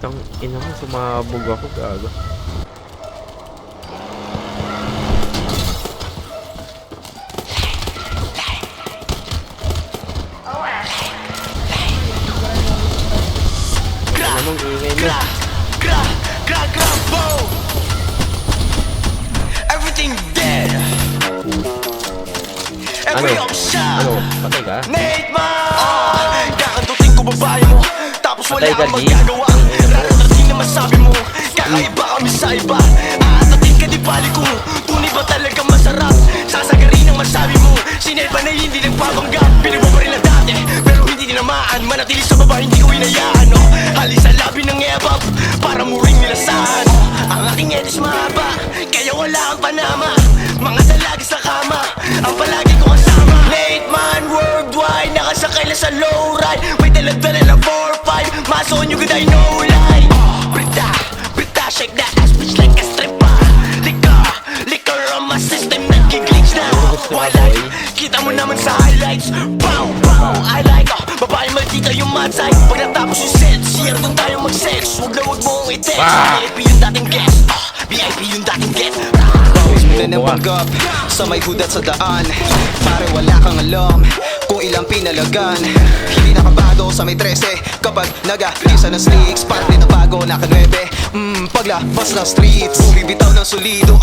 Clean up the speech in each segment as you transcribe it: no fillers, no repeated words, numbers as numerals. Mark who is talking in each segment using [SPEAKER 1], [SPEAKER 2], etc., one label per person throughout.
[SPEAKER 1] Tang ina mo, sumabog ako, gago. Anong ingay mo?
[SPEAKER 2] Everything dead.
[SPEAKER 1] Ano? Ano? Patay ka?
[SPEAKER 2] Nate man! Kakantutin ko babae mo, tapos wala
[SPEAKER 1] Patay ka,
[SPEAKER 2] kang
[SPEAKER 1] G.
[SPEAKER 2] magagawa. Rararating na masabi mo, kakaiba kami sa iba. Aatatin ka di bali kung tunay ba talaga masarap. Sasagarin ang masabi mo, sinelba na hindi nagpapanggap. Pinagmo pa rin na dati, pero hindi tinamaan. Manatili sa baba, hindi ko hinayaan. Halis sa labi ng ebab, para muring nilasahan. Ang aking edis mahaba, kaya wala kang panama. Mga dalagas sa kama, ang palagi ko kasama. Late man worldwide, nakasakay na sa low ride. May daladala na 4-5, maso nyo good I know lie. Brita, shake that ass bitch like a stripper. Liquor on my system, nag-glitch na. Wala, kita mo naman sa highlights. Pow, I like babae maldita yung mad side. Pag natapos yung set, share doon tayo mag-sex. Huwag na huwag mong i-text, VIP yung dating guest, VIP yung dating guest.
[SPEAKER 3] Mula ng panggap sa may hudat sa daan. Pare wala kang alam kung ilang pinalagan. Hindi nakabado sa may 13 kapag nag-agisa ng sticks. Parte na bago, naka-9 paglabas ng streets. Bumibitaw ng solido,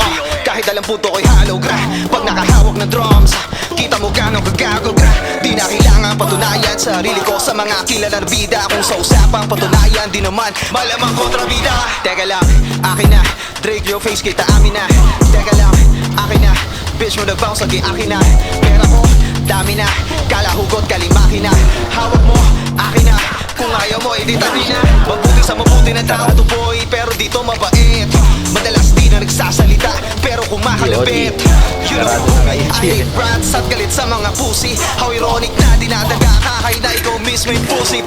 [SPEAKER 3] kahit alam puto ko'y hollow gra. Pag nakahawak ng drums, kita mo gano'ng kagago gra. Di na kailangan patunayan sarili ko sa mga kilala na bida. Kung sa usapang patunayan, di naman malamang kontrabida. Teka lang, akin na, Drake your face, kita amin na. Teka lang, akin na, bitch mo nag-bounce, lagi akin na. Pera ko, dami na, kalahugot, kalimaki na. Hawak mo, akin na, kung ayaw mo, edi tabi na. Mabuti sa mabuti na tao to boy, pero dito mabait. Madalas di na nagsasalita, pero kumakalapit. You know, I hate rats at galit sa mga pussy. How ironic na dinadaga ka, kahit na ikaw mismo yung pussy.